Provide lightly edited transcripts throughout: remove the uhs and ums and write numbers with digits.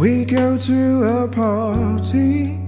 We go to a party.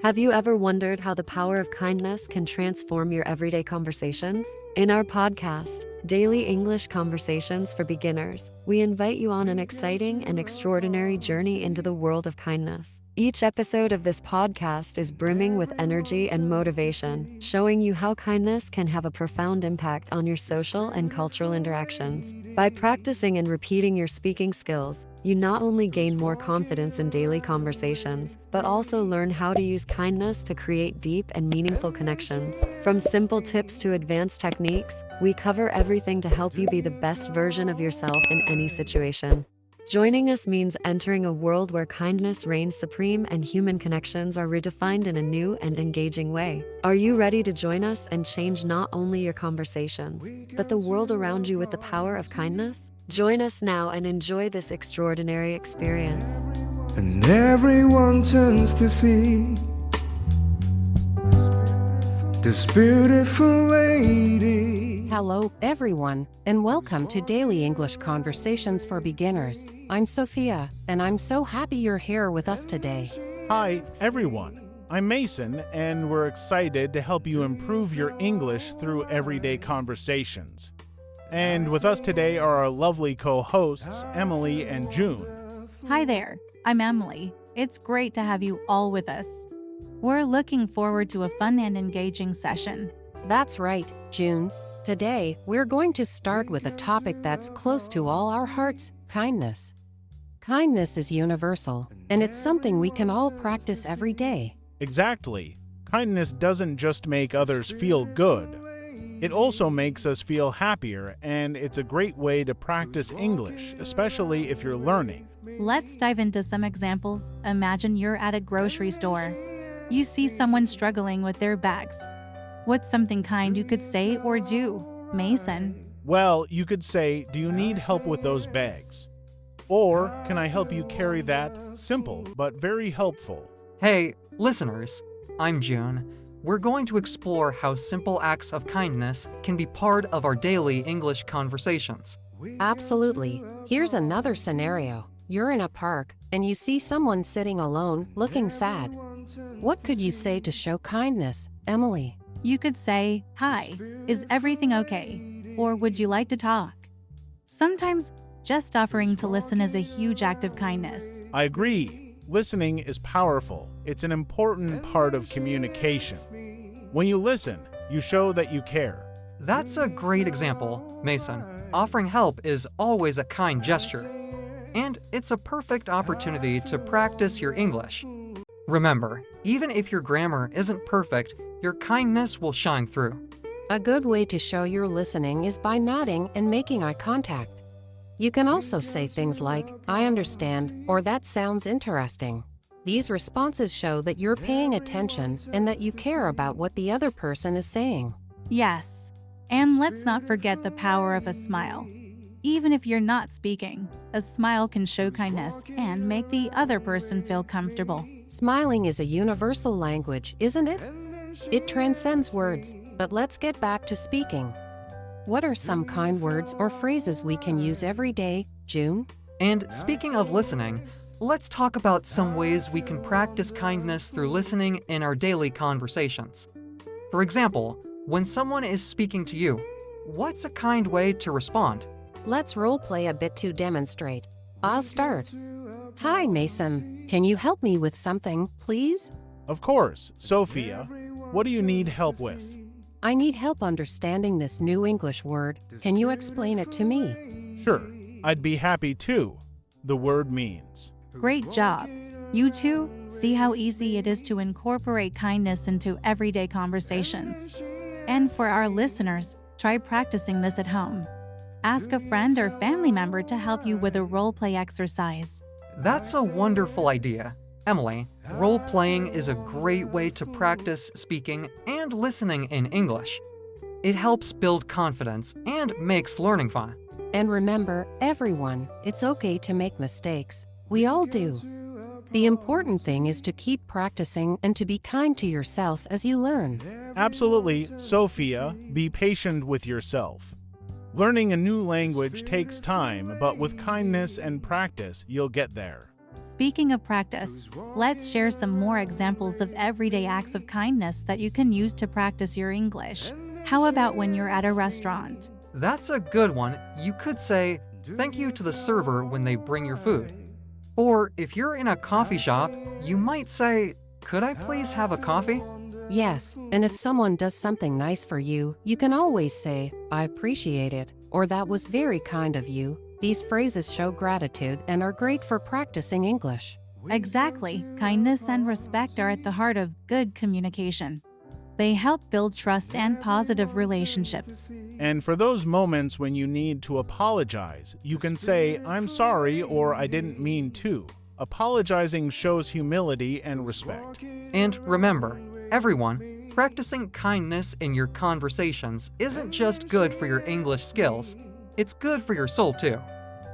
Have you ever wondered how the power of kindness can transform your everyday conversations? In our podcast, Daily English Conversations for Beginners, we invite you on an exciting and extraordinary journey into the world of kindness. Each episode of this podcast is brimming with energy and motivation, showing you how kindness can have a profound impact on your social and cultural interactions. By practicing and repeating your speaking skills, you not only gain more confidence in daily conversations, but also learn how to use kindness to create deep and meaningful connections. From simple tips to advanced techniques, we cover everything to help you be the best version of yourself in any situation. Joining us means entering a world where kindness reigns supreme and human connections are redefined in a new and engaging way. Are you ready to join us and change not only your conversations, but the world around you with the power of kindness? Join us now and enjoy this extraordinary experience. And everyone turns to see this beautiful lady. Hello, everyone, and welcome to Daily English Conversations for Beginners. I'm Sophia, and I'm so happy you're here with us today. Hi, everyone. I'm Mason, and we're excited to help you improve your English through everyday conversations. And with us today are our lovely co-hosts, Emily and June. Hi there, I'm Emily. It's great to have you all with us. We're looking forward to a fun and engaging session. That's right, June. Today, we're going to start with a topic that's close to all our hearts: kindness. Kindness is universal, and it's something we can all practice every day. Exactly. Kindness doesn't just make others feel good. It also makes us feel happier, and it's a great way to practice English, especially if you're learning. Let's dive into some examples. Imagine you're at a grocery store. You see someone struggling with their bags. What's something kind you could say or do, Mason? Well, you could say, "Do you need help with those bags?" Or, "Can I help you carry that?" Simple, but very helpful. Hey, listeners, I'm June. We're going to explore how simple acts of kindness can be part of our daily English conversations. Absolutely. Here's another scenario. You're in a park, and you see someone sitting alone, looking sad. What could you say to show kindness, Emily? You could say, "Hi, is everything okay? Or would you like to talk?" Sometimes, just offering to listen is a huge act of kindness. I agree. Listening is powerful. It's an important part of communication. When you listen, you show that you care. That's a great example, Mason. Offering help is always a kind gesture. And it's a perfect opportunity to practice your English. Remember, even if your grammar isn't perfect, your kindness will shine through. A good way to show you're listening is by nodding and making eye contact. You can also say things like, "I understand," or "That sounds interesting." These responses show that you're paying attention and that you care about what the other person is saying. Yes, and let's not forget the power of a smile. Even if you're not speaking, a smile can show kindness and make the other person feel comfortable. Smiling is a universal language, isn't it? It transcends words, but let's get back to speaking. What are some kind words or phrases we can use every day, June? And speaking of listening, let's talk about some ways we can practice kindness through listening in our daily conversations. For example, when someone is speaking to you, what's a kind way to respond? Let's role play a bit to demonstrate. I'll start. "Hi, Mason. Can you help me with something, please?" Of course, Sophia. What do you need help with? "I need help understanding this new English word. Can you explain it to me?" Sure, I'd be happy to. The word means. Great job. You two, see how easy it is to incorporate kindness into everyday conversations. And for our listeners, try practicing this at home. Ask a friend or family member to help you with a role-play exercise. That's a wonderful idea. Emily, role-playing is a great way to practice speaking and listening in English. It helps build confidence and makes learning fun. And remember, everyone, it's okay to make mistakes. We all do. The important thing is to keep practicing and to be kind to yourself as you learn. Absolutely, Sophia. Be patient with yourself. Learning a new language takes time, but with kindness and practice, you'll get there. Speaking of practice, let's share some more examples of everyday acts of kindness that you can use to practice your English. How about when you're at a restaurant? That's a good one. You could say, "Thank you to the server" when they bring your food. Or if you're in a coffee shop, you might say, "Could I please have a coffee?" Yes, and if someone does something nice for you, you can always say, "I appreciate it," or "That was very kind of you." These phrases show gratitude and are great for practicing English. Exactly. Kindness and respect are at the heart of good communication. They help build trust and positive relationships. And for those moments when you need to apologize, you can say, "I'm sorry" or "I didn't mean to." Apologizing shows humility and respect. And remember, everyone, practicing kindness in your conversations isn't just good for your English skills, it's good for your soul too.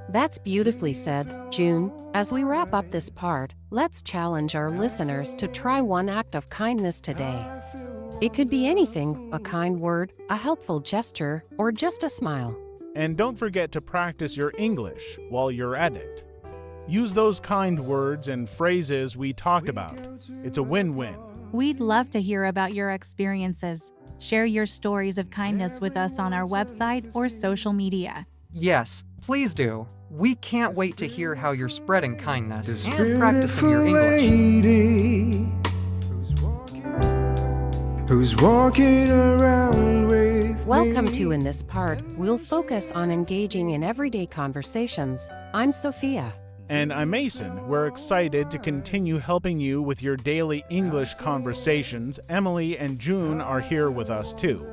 That's beautifully said, June. As we wrap up this part, let's challenge our listeners to try one act of kindness today. It could be anything: a kind word, a helpful gesture, or just a smile. And don't forget to practice your English while you're at it. Use those kind words and phrases we talked about. It's a win-win. We'd love to hear about your experiences. Share your stories of kindness with us on our website or social media. Yes, please do. We can't wait to hear how you're spreading kindness and practicing your English. Lady who's walking around with Welcome me. to In This Part, we'll focus on engaging in everyday conversations. I'm Sophia. And I'm Mason. We're excited to continue helping you with your daily English conversations. Emily and June are here with us too.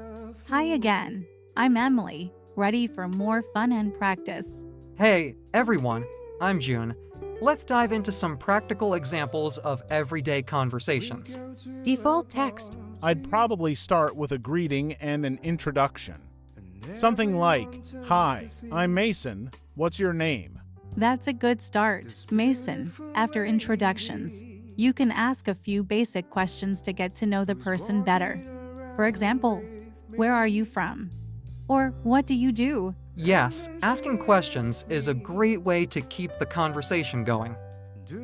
Hi again. I'm Emily, ready for more fun and practice. Hey, everyone, I'm June. Let's dive into some practical examples of everyday conversations. Default text. I'd probably start with a greeting and an introduction. Something like, "Hi, I'm Mason. What's your name?" That's a good start, Mason. After introductions, you can ask a few basic questions to get to know the person better. For example, where are you from? Or what do you do? Yes, asking questions is a great way to keep the conversation going.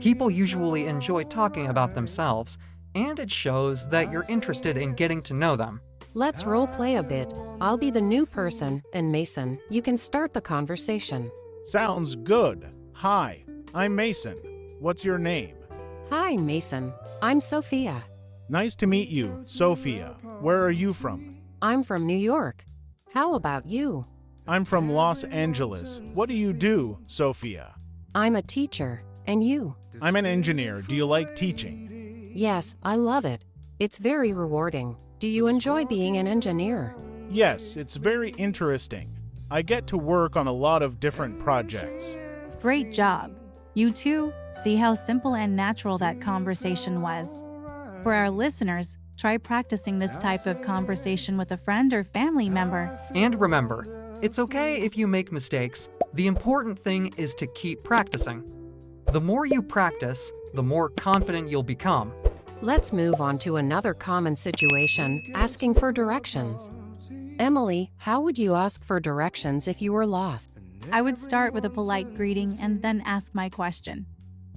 People usually enjoy talking about themselves, and it shows that you're interested in getting to know them. Let's role play a bit. I'll be the new person, and Mason, you can start the conversation. Sounds good. Hi, I'm Mason. What's your name? Hi, Mason. I'm Sophia. Nice to meet you, Sophia. Where are you from? I'm from New York. How about you? I'm from Los Angeles. What do you do, Sophia? I'm a teacher. And you? I'm an engineer. Do you like teaching? Yes, I love it. It's very rewarding. Do you enjoy being an engineer? Yes, it's very interesting. I get to work on a lot of different projects. Great job. You too. See how simple and natural that conversation was. For our listeners, try practicing this type of conversation with a friend or family member. And remember, it's okay if you make mistakes. The important thing is to keep practicing. The more you practice, the more confident you'll become. Let's move on to another common situation, asking for directions. Emily, how would you ask for directions if you were lost? I would start with a polite greeting and then ask my question.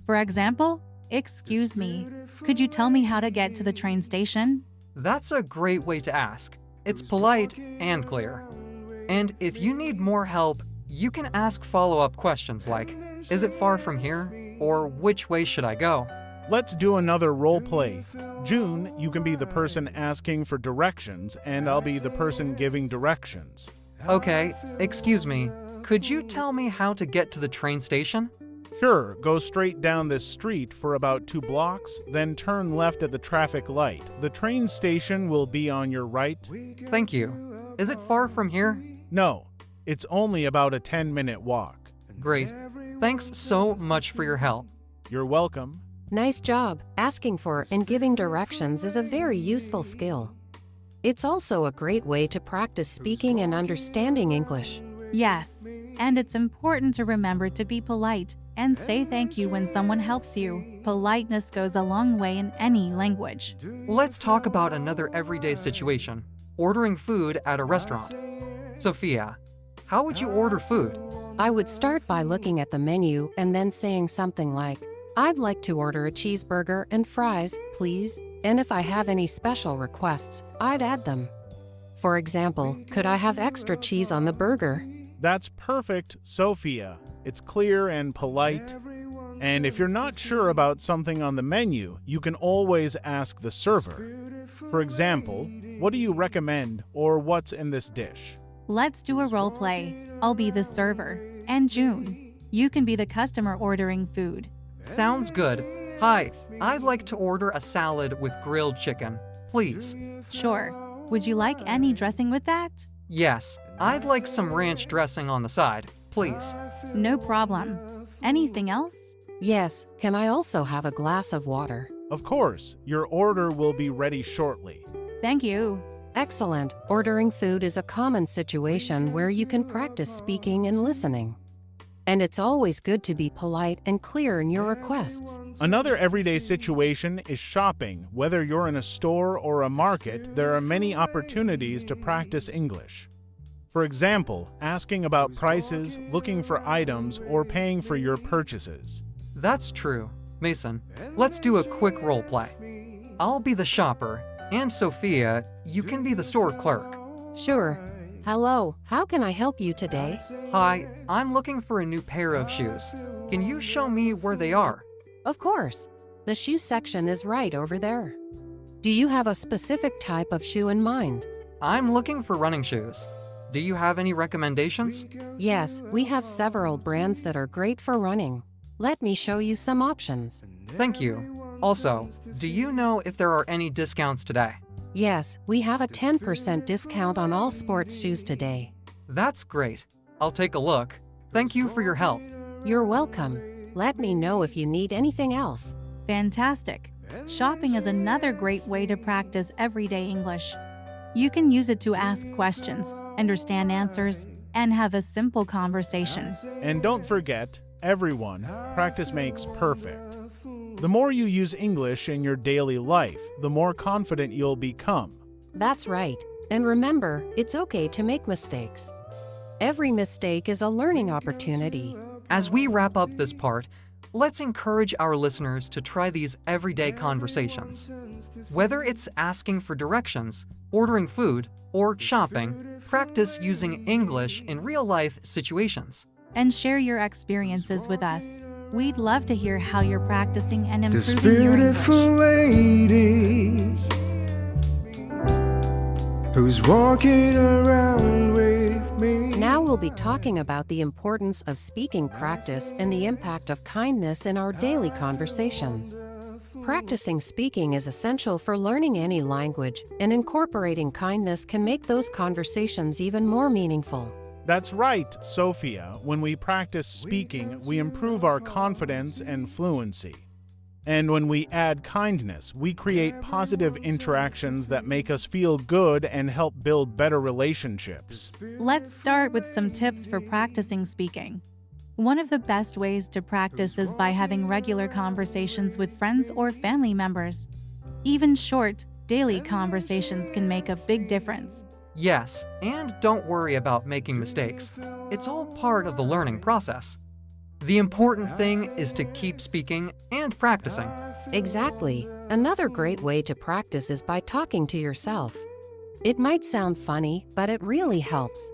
For example, "Excuse me, could you tell me how to get to the train station?" That's a great way to ask. It's polite and clear. And if you need more help, you can ask follow-up questions like, "Is it far from here?" or "Which way should I go?" Let's do another role play. June, you can be the person asking for directions, and I'll be the person giving directions. Okay, excuse me, could you tell me how to get to the train station? Sure, go straight down this street for about 2 blocks, then turn left at the traffic light. The train station will be on your right. Thank you. Is it far from here? No, it's only about a 10-minute walk. Great. Thanks so much for your help. You're welcome. Nice job. Asking for and giving directions is a very useful skill. It's also a great way to practice speaking and understanding English. Yes, and it's important to remember to be polite and say thank you when someone helps you. Politeness goes a long way in any language. Let's talk about another everyday situation, ordering food at a restaurant. Sophia, how would you order food? I would start by looking at the menu and then saying something like, "I'd like to order a cheeseburger and fries, please." And if I have any special requests, I'd add them. For example, could I have extra cheese on the burger? That's perfect, Sophia. It's clear and polite. And if you're not sure about something on the menu, you can always ask the server. For example, what do you recommend or what's in this dish? Let's do a role play. I'll be the server. And June, you can be the customer ordering food. Sounds good. Hi, I'd like to order a salad with grilled chicken, please. Sure. Would you like any dressing with that? Yes, I'd like some ranch dressing on the side, please. No problem. Anything else? Yes, can I also have a glass of water? Of course, your order will be ready shortly. Thank you. Excellent. Ordering food is a common situation where you can practice speaking and listening. And it's always good to be polite and clear in your requests. Another everyday situation is shopping. Whether you're in a store or a market, there are many opportunities to practice English. For example, asking about prices, looking for items, or paying for your purchases. That's true. Mason, let's do a quick role play. I'll be the shopper, and Sophia, you can be the store clerk. Sure. Hello, how can I help you today? Hi, I'm looking for a new pair of shoes. Can you show me where they are? Of course. The shoe section is right over there. Do you have a specific type of shoe in mind? I'm looking for running shoes. Do you have any recommendations? Yes, we have several brands that are great for running. Let me show you some options. Thank you. Also, do you know if there are any discounts today? Yes, we have a 10% discount on all sports shoes today. That's great. I'll take a look. Thank you for your help. You're welcome. Let me know if you need anything else. Fantastic. Shopping is another great way to practice everyday English. You can use it to ask questions, understand answers, and have a simple conversation. And don't forget, everyone, practice makes perfect. The more you use English in your daily life, the more confident you'll become. That's right. And remember, it's okay to make mistakes. Every mistake is a learning opportunity. As we wrap up this part, let's encourage our listeners to try these everyday conversations. Whether it's asking for directions, ordering food, or shopping, practice using English in real-life situations. And share your experiences with us. We'd love to hear how you're practicing and This improving your beautiful English. lady who's walking around with me. Now we'll be talking about the importance of speaking practice and the impact of kindness in our daily conversations. Practicing speaking is essential for learning any language, and incorporating kindness can make those conversations even more meaningful. That's right, Sophia. When we practice speaking, we improve our confidence and fluency. And when we add kindness, we create positive interactions that make us feel good and help build better relationships. Let's start with some tips for practicing speaking. One of the best ways to practice is by having regular conversations with friends or family members. Even short, daily conversations can make a big difference. Yes, and don't worry about making mistakes. It's all part of the learning process. The important thing is to keep speaking and practicing. Exactly. Another great way to practice is by talking to yourself. It might sound funny, but it really helps.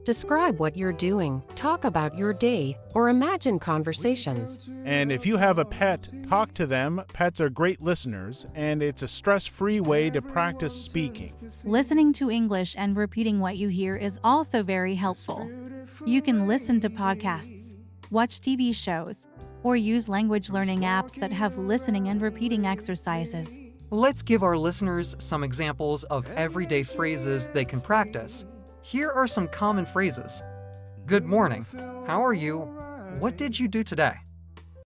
Describe what you're doing, talk about your day, or imagine conversations. And if you have a pet, talk to them. Pets are great listeners, and it's a stress-free way to practice speaking. Listening to English and repeating what you hear is also very helpful. You can listen to podcasts, watch TV shows, or use language learning apps that have listening and repeating exercises. Let's give our listeners some examples of everyday phrases they can practice. Here are some common phrases. Good morning. How are you? What did you do today?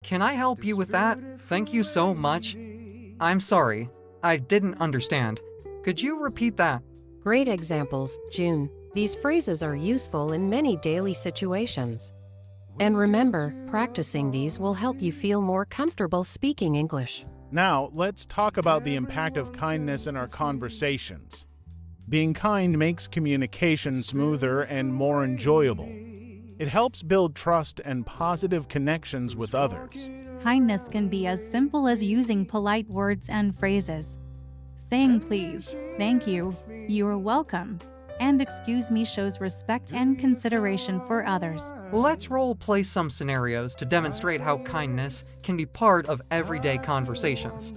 Can I help you with that? Thank you so much. I'm sorry. I didn't understand. Could you repeat that? Great examples, June. These phrases are useful in many daily situations. And remember, practicing these will help you feel more comfortable speaking English. Now, let's talk about the impact of kindness in our conversations. Being kind makes communication smoother and more enjoyable. It helps build trust and positive connections with others. Kindness can be as simple as using polite words and phrases. Saying please, thank you, you are welcome, and excuse me shows respect and consideration for others. Let's role play some scenarios to demonstrate how kindness can be part of everyday conversations.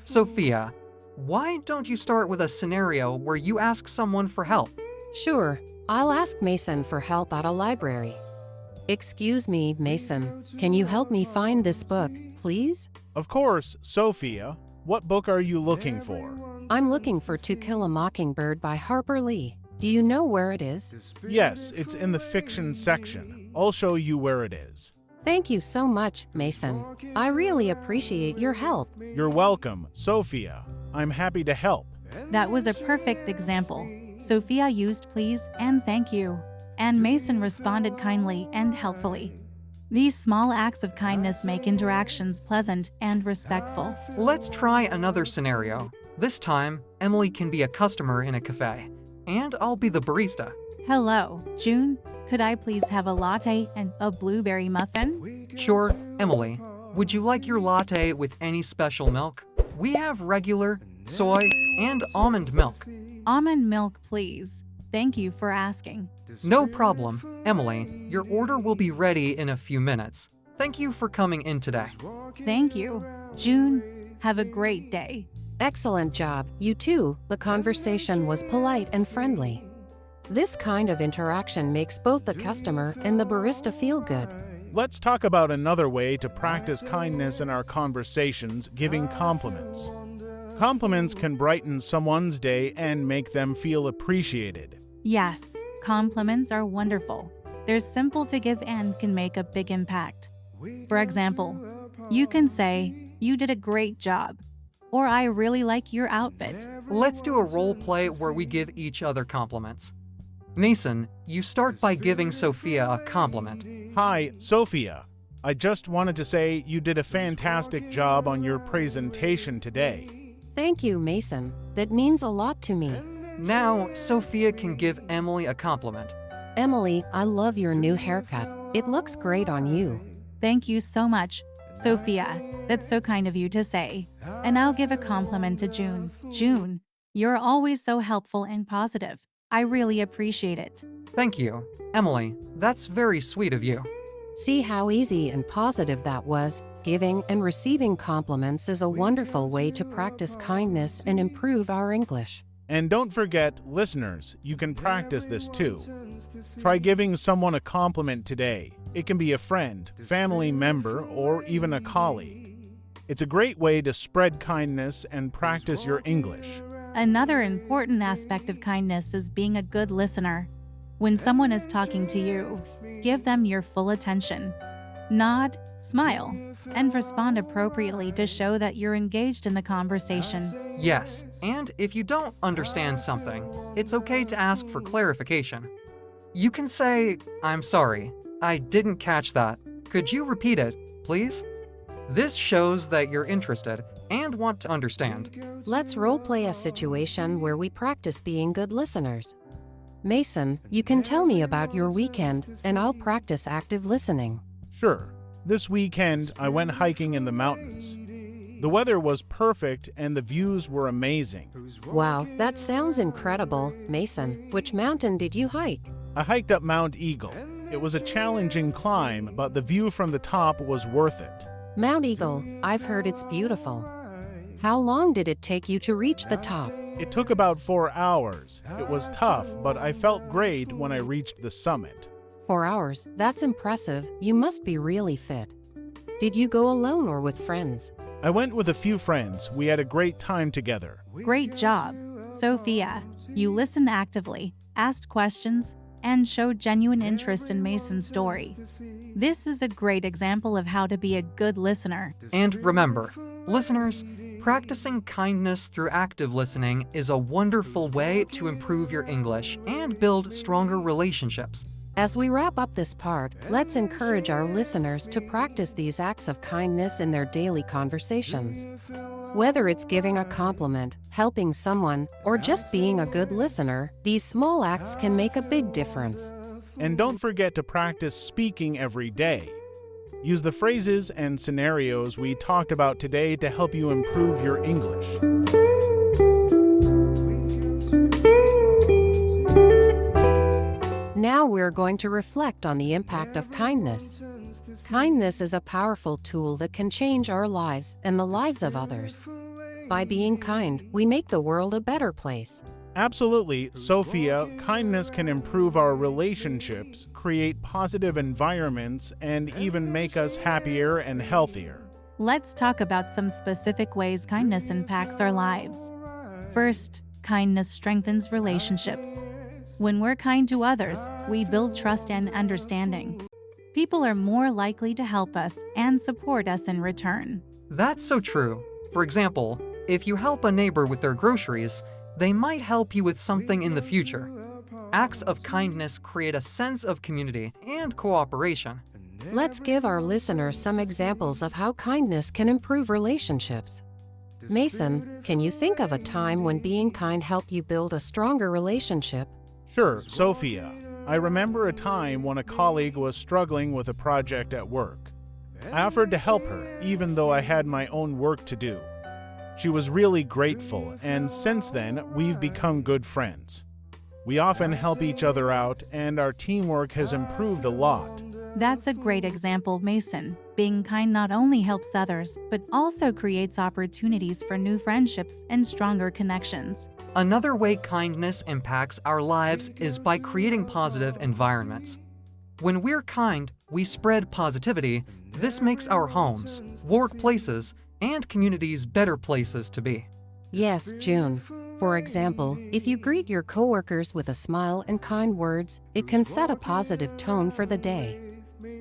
Sophia, why don't you start with a scenario where you ask someone for help? Sure, I'll ask Mason for help at a library. Excuse me, Mason, can you help me find this book, please? Of course, Sophia. What book are you looking for? I'm looking for To Kill a Mockingbird by Harper Lee. Do you know where it is? Yes, it's in the fiction section. I'll show you where it is. Thank you so much, Mason. I really appreciate your help. You're welcome, Sophia. I'm happy to help. That was a perfect example. Sophia used please and thank you, and Mason responded kindly and helpfully. These small acts of kindness make interactions pleasant and respectful. Let's try another scenario. This time, Emily can be a customer in a cafe, and I'll be the barista. Hello, June. Could I please have a latte and a blueberry muffin? Sure, Emily. Would you like your latte with any special milk? We have regular, soy, and almond milk. Almond milk, please. Thank you for asking. No problem, Emily. Your order will be ready in a few minutes. Thank you for coming in today. Thank you. June, have a great day. Excellent job, you too. The conversation was polite and friendly. This kind of interaction makes both the customer and the barista feel good. Let's talk about another way to practice kindness in our conversations, giving compliments. Compliments can brighten someone's day and make them feel appreciated. Yes, compliments are wonderful. They're simple to give and can make a big impact. For example, you can say, "You did a great job," or "I really like your outfit." Let's do a role play where we give each other compliments. Mason, you start by giving Sophia a compliment. Hi, Sophia. I just wanted to say you did a fantastic job on your presentation today. Thank you, Mason. That means a lot to me. Now, Sophia can give Emily a compliment. Emily, I love your new haircut. It looks great on you. Thank you so much, Sophia. That's so kind of you to say. And I'll give a compliment to June. June, you're always so helpful and positive. I really appreciate it. Thank you, Emily. That's very sweet of you. See how easy and positive that was? Giving and receiving compliments is a wonderful way to practice kindness and improve our English. And don't forget, listeners, you can practice this too. Try giving someone a compliment today. It can be a friend, family member, or even a colleague. It's a great way to spread kindness and practice your English. Another important aspect of kindness is being a good listener. When someone is talking to you, give them your full attention. Nod, smile, and respond appropriately to show that you're engaged in the conversation. Yes, and if you don't understand something, it's okay to ask for clarification. You can say, "I'm sorry, I didn't catch that. Could you repeat it, please?" This shows that you're interested and want to understand. Let's roleplay a situation where we practice being good listeners. Mason, you can tell me about your weekend, and I'll practice active listening. Sure. This weekend, I went hiking in the mountains. The weather was perfect and the views were amazing. Wow, that sounds incredible. Mason, which mountain did you hike? I hiked up Mount Eagle. It was a challenging climb, but the view from the top was worth it. Mount Eagle, I've heard it's beautiful. How long did it take you to reach the top? It took about 4 hours. It was tough, but I felt great when I reached the summit. 4 hours, that's impressive. You must be really fit. Did you go alone or with friends? I went with a few friends. We had a great time together. Great job, Sophia. You listened actively, asked questions, and showed genuine interest in Mason's story. This is a great example of how to be a good listener. And remember, listeners, practicing kindness through active listening is a wonderful way to improve your English and build stronger relationships. As we wrap up this part, let's encourage our listeners to practice these acts of kindness in their daily conversations. Whether it's giving a compliment, helping someone, or just being a good listener, these small acts can make a big difference. And don't forget to practice speaking every day. Use the phrases and scenarios we talked about today to help you improve your English. Now we're going to reflect on the impact of kindness. Kindness is a powerful tool that can change our lives and the lives of others. By being kind, we make the world a better place. Absolutely, Sophia, kindness can improve our relationships, create positive environments, and even make us happier and healthier. Let's talk about some specific ways kindness impacts our lives. First, kindness strengthens relationships. When we're kind to others, we build trust and understanding. People are more likely to help us and support us in return. That's so true. For example, if you help a neighbor with their groceries, they might help you with something in the future. Acts of kindness create a sense of community and cooperation. Let's give our listeners some examples of how kindness can improve relationships. Mason, can you think of a time when being kind helped you build a stronger relationship? Sure, Sophia. I remember a time when a colleague was struggling with a project at work. I offered to help her, even though I had my own work to do. She was really grateful, and since then, we've become good friends. We often help each other out, and our teamwork has improved a lot. That's a great example, Mason. Being kind not only helps others, but also creates opportunities for new friendships and stronger connections. Another way kindness impacts our lives is by creating positive environments. When we're kind, we spread positivity. This makes our homes, workplaces, and communities better places to be. Yes, June. For example, if you greet your coworkers with a smile and kind words, it can set a positive tone for the day.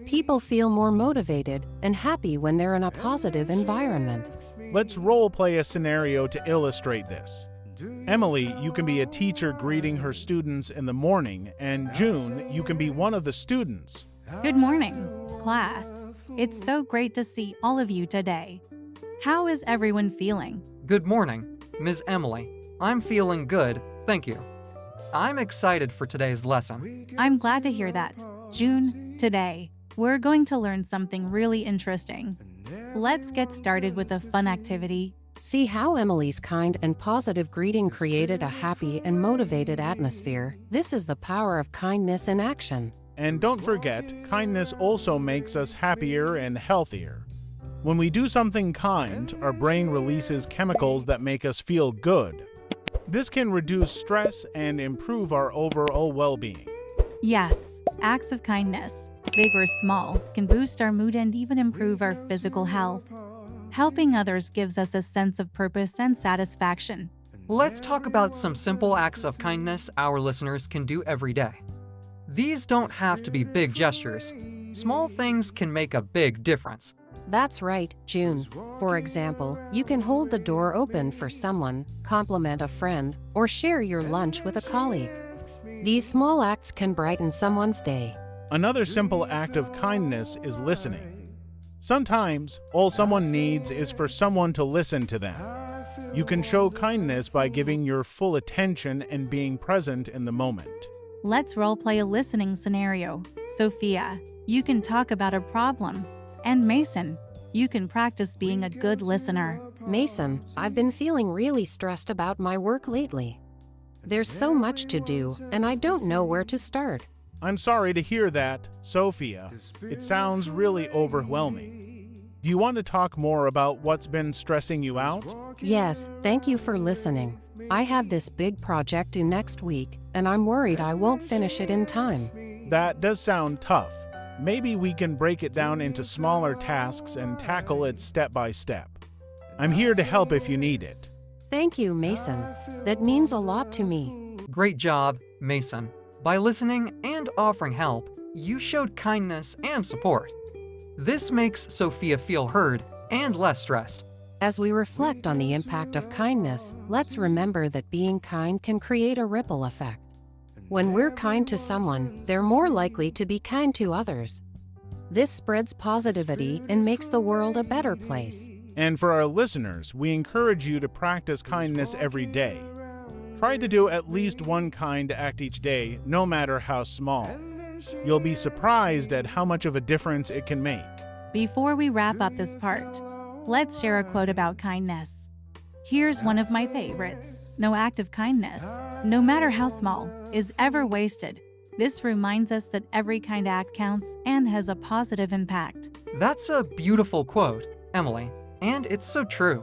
People feel more motivated and happy when they're in a positive environment. Let's role play a scenario to illustrate this. Emily, you can be a teacher greeting her students in the morning, and June, you can be one of the students. Good morning, class. It's so great to see all of you today. How is everyone feeling? Good morning, Ms. Emily. I'm feeling good, thank you. I'm excited for today's lesson. I'm glad to hear that. June, today, we're going to learn something really interesting. Let's get started with a fun activity. See how Emily's kind and positive greeting created a happy and motivated atmosphere. This is the power of kindness in action. And don't forget, kindness also makes us happier and healthier. When we do something kind, our brain releases chemicals that make us feel good. This can reduce stress and improve our overall well-being. Yes, acts of kindness, big or small, can boost our mood and even improve our physical health. Helping others gives us a sense of purpose and satisfaction. Let's talk about some simple acts of kindness our listeners can do every day. These don't have to be big gestures. Small things can make a big difference. That's right, June. For example, you can hold the door open for someone, compliment a friend, or share your lunch with a colleague. These small acts can brighten someone's day. Another simple act of kindness is listening. Sometimes, all someone needs is for someone to listen to them. You can show kindness by giving your full attention and being present in the moment. Let's role-play a listening scenario. Sophia, you can talk about a problem. And Mason, you can practice being a good listener. Mason, I've been feeling really stressed about my work lately. There's so much to do, and I don't know where to start. I'm sorry to hear that, Sophia. It sounds really overwhelming. Do you want to talk more about what's been stressing you out? Yes, thank you for listening. I have this big project due next week, and I'm worried I won't finish it in time. That does sound tough. Maybe we can break it down into smaller tasks and tackle it step by step. I'm here to help if you need it. Thank you, Mason. That means a lot to me. Great job, Mason. By listening and offering help, you showed kindness and support. This makes Sophia feel heard and less stressed. As we reflect on the impact of kindness, let's remember that being kind can create a ripple effect. When we're kind to someone, they're more likely to be kind to others. This spreads positivity and makes the world a better place. And for our listeners, we encourage you to practice kindness every day. Try to do at least one kind act each day, no matter how small. You'll be surprised at how much of a difference it can make. Before we wrap up this part, let's share a quote about kindness. Here's one of my favorites. No act of kindness, no matter how small, is ever wasted. This reminds us that every kind act counts and has a positive impact. That's a beautiful quote, Emily, and it's so true.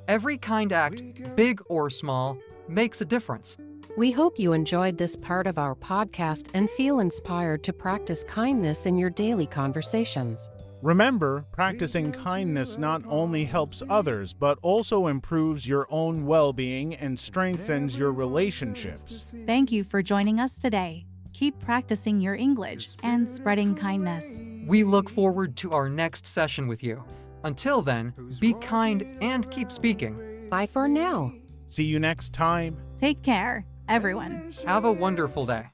Every kind act, big or small, makes a difference. We hope you enjoyed this part of our podcast and feel inspired to practice kindness in your daily conversations. Remember, practicing kindness not only helps others, but also improves your own well-being and strengthens your relationships. Thank you for joining us today. Keep practicing your English and spreading kindness. We look forward to our next session with you. Until then, be kind and keep speaking. Bye for now. See you next time. Take care, everyone. Have a wonderful day.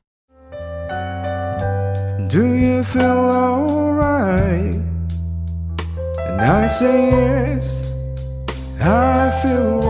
Do you feel alright? And I say yes, I feel